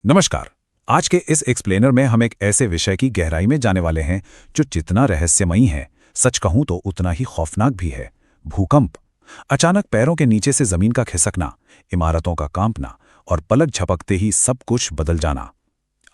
नमस्कार। आज के इस एक्सप्लेनर में हम एक ऐसे विषय की गहराई में जाने वाले हैं जो जितना रहस्यमयी है, सच कहूं तो उतना ही खौफनाक भी है। भूकंप। अचानक पैरों के नीचे से जमीन का खिसकना, इमारतों का कांपना और पलक झपकते ही सब कुछ बदल जाना।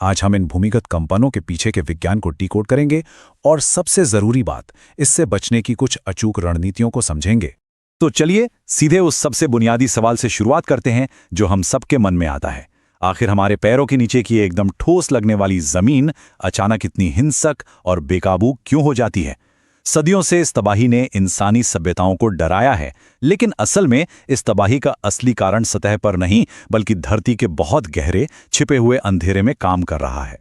आज हम इन भूमिगत कंपनों के पीछे के विज्ञान को डिकोड करेंगे और सबसे जरूरी बात, इससे बचने की कुछ अचूक रणनीतियों को समझेंगे। तो चलिए सीधे उस सबसे बुनियादी सवाल से शुरुआत करते हैं जो हम सबके मन में आता है। आखिर हमारे पैरों के नीचे की एकदम ठोस लगने वाली जमीन अचानक इतनी हिंसक और बेकाबू क्यों हो जाती है? सदियों से इस तबाही ने इंसानी सभ्यताओं को डराया है, लेकिन असल में इस तबाही का असली कारण सतह पर नहीं बल्कि धरती के बहुत गहरे छिपे हुए अंधेरे में काम कर रहा है।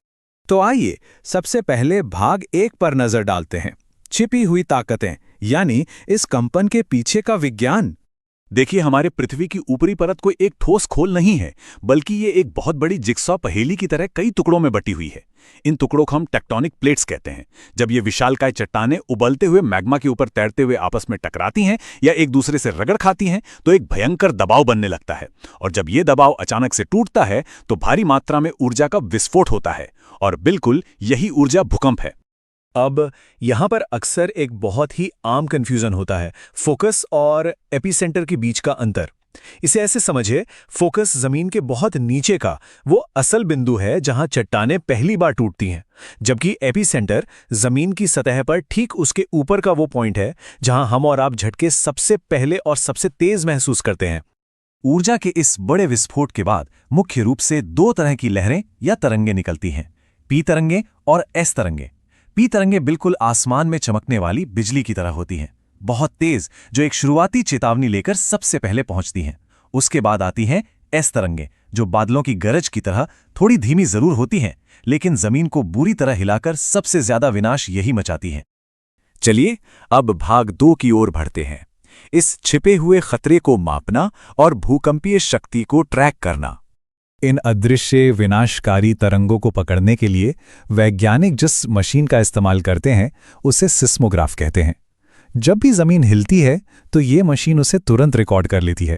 तो आइए सबसे पहले भाग 1 पर नजर डालते हैं। छिपी हुई ताकतें, यानी इस कंपन के पीछे का विज्ञान। देखिए, हमारे पृथ्वी की ऊपरी परत कोई एक ठोस खोल नहीं है, बल्कि ये एक बहुत बड़ी जिगसॉ पहेली की तरह कई टुकड़ों में बटी हुई है। इन टुकड़ों को हम टेक्टोनिक प्लेट्स कहते हैं। जब ये विशालकाय चट्टानें उबलते हुए मैग्मा के ऊपर तैरते हुए आपस में टकराती हैं या एक दूसरे से रगड़ खाती हैं, तो एक भयंकर दबाव बनने लगता है। और जब ये दबाव अचानक से टूटता है तो भारी मात्रा में ऊर्जा का विस्फोट होता है, और बिल्कुल यही ऊर्जा भूकंप है। अब यहाँ पर अक्सर एक बहुत ही आम कंफ्यूजन होता है, फोकस और एपिसेंटर के बीच का अंतर। इसे ऐसे समझिए, फोकस जमीन के बहुत नीचे का वो असल बिंदु है जहां चट्टानें पहली बार टूटती हैं, जबकि एपिसेंटर जमीन की सतह पर ठीक उसके ऊपर का वो पॉइंट है जहां हम और आप झटके सबसे पहले और सबसे तेज महसूस करते हैं। ऊर्जा के इस बड़े विस्फोट के बाद मुख्य रूप से दो तरह की लहरें या तरंगें निकलती हैं, पी तरंगें और एस तरंगें। पी तरंगें बिल्कुल आसमान में चमकने वाली बिजली की तरह होती हैं, बहुत तेज, जो एक शुरुआती चेतावनी लेकर सबसे पहले पहुंचती हैं। उसके बाद आती हैं एस तरंगें, जो बादलों की गरज की तरह थोड़ी धीमी जरूर होती हैं, लेकिन जमीन को बुरी तरह हिलाकर सबसे ज्यादा विनाश यही मचाती हैं। चलिए अब भाग 2 की ओर बढ़ते हैं। इस छिपे हुए खतरे को मापना और भूकंपीय शक्ति को ट्रैक करना। इन अदृश्य विनाशकारी तरंगों को पकड़ने के लिए वैज्ञानिक जिस मशीन का इस्तेमाल करते हैं उसे सिस्मोग्राफ कहते हैं। जब भी जमीन हिलती है तो ये मशीन उसे तुरंत रिकॉर्ड कर लेती है।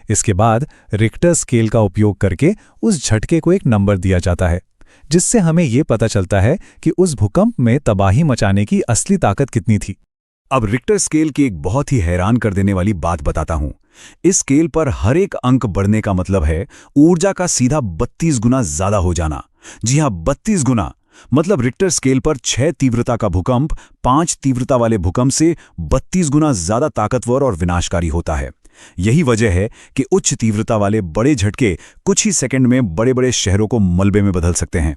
इसके बाद रिक्टर स्केल का उपयोग करके उस झटके को एक नंबर दिया जाता है, जिससे हमें ये पता चलता है कि उस भूकंप में तबाही मचाने की असली ताकत कितनी थी। अब रिक्टर स्केल की एक बहुत ही हैरान कर देने वाली बात बताता हूं। इस स्केल पर हर एक अंक बढ़ने का मतलब है ऊर्जा का सीधा 32 गुना ज्यादा हो जाना। जी हां, 32 गुना। मतलब रिक्टर स्केल पर 6 तीव्रता का भूकंप 5 तीव्रता वाले भूकंप से 32 गुना ज्यादा ताकतवर और विनाशकारी होता है। यही वजह है कि उच्च तीव्रता वाले बड़े झटके कुछ ही सेकंड में बड़े बड़े शहरों को मलबे में बदल सकते हैं।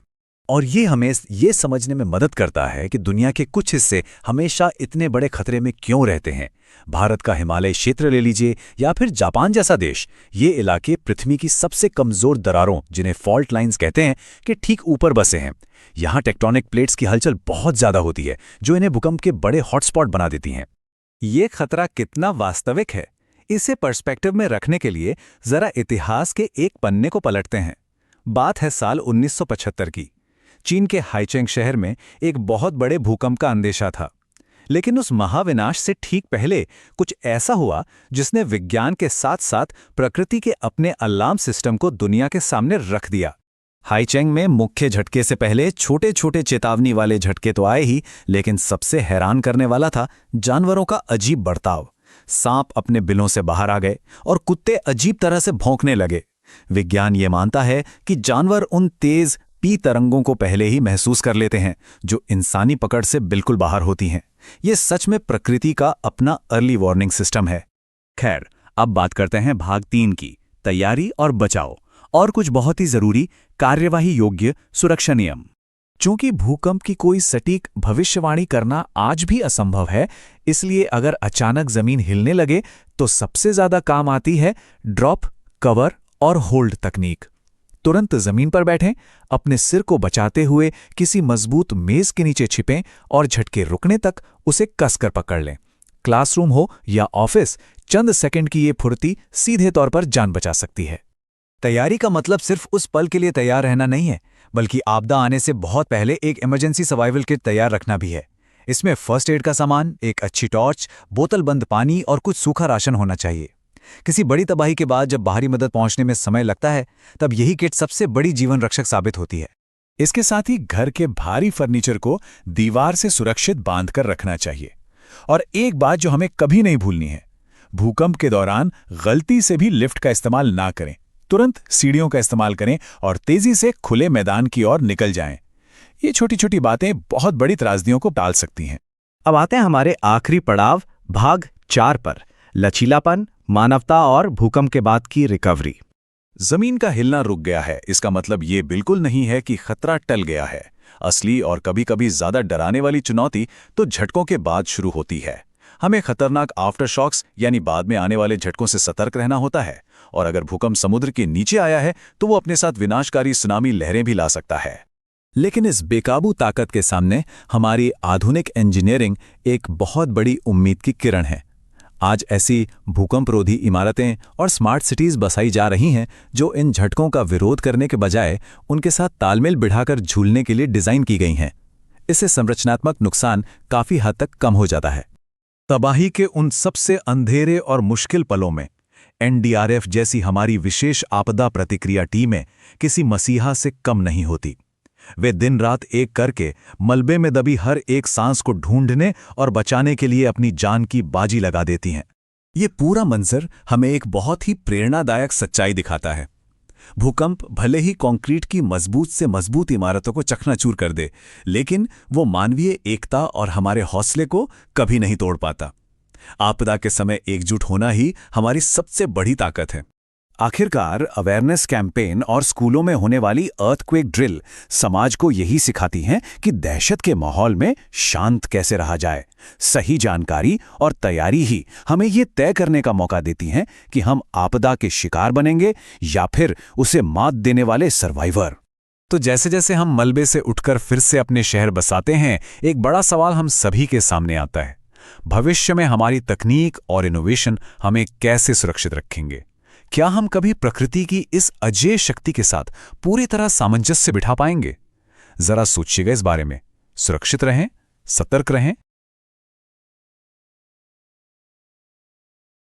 और ये हमें ये समझने में मदद करता है कि दुनिया के कुछ हिस्से हमेशा इतने बड़े खतरे में क्यों रहते हैं। भारत का हिमालय क्षेत्र ले लीजिए या फिर जापान जैसा देश, ये इलाके पृथ्वी की सबसे कमजोर दरारों, जिन्हें फॉल्ट लाइंस कहते हैं, के ठीक ऊपर बसे हैं। यहाँ टेक्टोनिक प्लेट्स की हलचल बहुत ज्यादा होती है, जो इन्हें भूकंप के बड़े हॉटस्पॉट बना देती हैं। ये खतरा कितना वास्तविक है, इसे पर्सपेक्टिव में रखने के लिए जरा इतिहास के एक पन्ने को पलटते हैं। बात है साल 1975 की। चीन के हाइचेंग शहर में एक बहुत बड़े भूकंप का अंदेशा था, लेकिन उस महाविनाश से ठीक पहले कुछ ऐसा हुआ जिसने विज्ञान के साथ साथ प्रकृति के अपने अलार्म सिस्टम को दुनिया के सामने रख दिया। हाइचेंग में मुख्य झटके से पहले छोटे छोटे चेतावनी वाले झटके तो आए ही, लेकिन सबसे हैरान करने वाला था जानवरों का अजीब बर्ताव। सांप अपने बिलों से बाहर आ गए और कुत्ते अजीब तरह से भौंकने लगे। विज्ञान ये मानता है कि जानवर उन तेज पी तरंगों को पहले ही महसूस कर लेते हैं, जो इंसानी पकड़ से बिल्कुल बाहर होती हैं। ये सच में प्रकृति का अपना अर्ली वार्निंग सिस्टम है। खैर, अब बात करते हैं भाग 3 की, तैयारी और बचाव, और कुछ बहुत ही जरूरी कार्यवाही योग्य सुरक्षा नियम। चूंकि भूकंप की कोई सटीक भविष्यवाणी करना आज भी असंभव है, इसलिए अगर अचानक जमीन हिलने लगे तो सबसे ज्यादा काम आती है ड्रॉप, कवर और होल्ड तकनीक। तुरंत जमीन पर बैठें, अपने सिर को बचाते हुए किसी मजबूत मेज के नीचे छिपें और झटके रुकने तक उसे कसकर पकड़ लें। क्लासरूम हो या ऑफिस, चंद सेकंड की ये फुर्ती सीधे तौर पर जान बचा सकती है। तैयारी का मतलब सिर्फ उस पल के लिए तैयार रहना नहीं है, बल्कि आपदा आने से बहुत पहले एक इमरजेंसी सर्वाइवल किट तैयार रखना भी है। इसमें फर्स्ट एड का सामान, एक अच्छी टॉर्च, बोतल बंद पानी और कुछ सूखा राशन होना चाहिए। किसी बड़ी तबाही के बाद जब बाहरी मदद पहुंचने में समय लगता है, तब यही किट सबसे बड़ी जीवन रक्षक साबित होती है। इसके साथ ही घर के भारी फर्नीचर को दीवार से सुरक्षित बांधकर रखना चाहिए। और एक बात जो हमें कभी नहीं भूलनी है, भूकंप के दौरान गलती से भी लिफ्ट का इस्तेमाल ना करें। तुरंत सीढ़ियों का इस्तेमाल करें और तेजी से खुले मैदान की ओर निकल जाएं। ये छोटी छोटी बातें बहुत बड़ी त्रासदियों को टाल सकती हैं। अब आते हैं हमारे आखिरी पड़ाव भाग 4 पर, लचीलापन, मानवता और भूकंप के बाद की रिकवरी। जमीन का हिलना रुक गया है, इसका मतलब ये बिल्कुल नहीं है कि खतरा टल गया है। असली और कभी कभी ज्यादा डराने वाली चुनौती तो झटकों के बाद शुरू होती है। हमें खतरनाक आफ्टर शॉक्स यानी बाद में आने वाले झटकों से सतर्क रहना होता है। और अगर भूकंप समुद्र के नीचे आया है तो वो अपने साथ विनाशकारी सुनामी लहरें भी ला सकता है। लेकिन इस बेकाबू ताकत के सामने हमारी आधुनिक इंजीनियरिंग एक बहुत बड़ी उम्मीद की किरण है। आज ऐसी भूकंपरोधी इमारतें और स्मार्ट सिटीज बसाई जा रही हैं जो इन झटकों का विरोध करने के बजाय उनके साथ तालमेल बिठाकर झूलने के लिए डिजाइन की गई हैं। इससे संरचनात्मक नुकसान काफी हद तक कम हो जाता है। तबाही के उन सबसे अंधेरे और मुश्किल पलों में एनडीआरएफ जैसी हमारी विशेष आपदा प्रतिक्रिया टीमें किसी मसीहा से कम नहीं होती। वे दिन रात एक करके मलबे में दबी हर एक सांस को ढूंढने और बचाने के लिए अपनी जान की बाजी लगा देती हैं। ये पूरा मंजर हमें एक बहुत ही प्रेरणादायक सच्चाई दिखाता है। भूकंप भले ही कंक्रीट की मजबूत से मजबूत इमारतों को चकनाचूर कर दे, लेकिन वो मानवीय एकता और हमारे हौसले को कभी नहीं तोड़ पाता। आपदा के समय एकजुट होना ही हमारी सबसे बड़ी ताकत है। आखिरकार अवेयरनेस कैंपेन और स्कूलों में होने वाली अर्थक्वेक ड्रिल समाज को यही सिखाती हैं कि दहशत के माहौल में शांत कैसे रहा जाए। सही जानकारी और तैयारी ही हमें ये तय करने का मौका देती हैं कि हम आपदा के शिकार बनेंगे या फिर उसे मात देने वाले सर्वाइवर। तो जैसे जैसे हम मलबे से उठकर फिर से अपने शहर बसाते हैं, एक बड़ा सवाल हम सभी के सामने आता है। भविष्य में हमारी तकनीक और इनोवेशन हमें कैसे सुरक्षित रखेंगे? क्या हम कभी प्रकृति की इस अजेय शक्ति के साथ पूरी तरह सामंजस्य बिठा पाएंगे? जरा सोचिएगा इस बारे में। सुरक्षित रहें, सतर्क रहें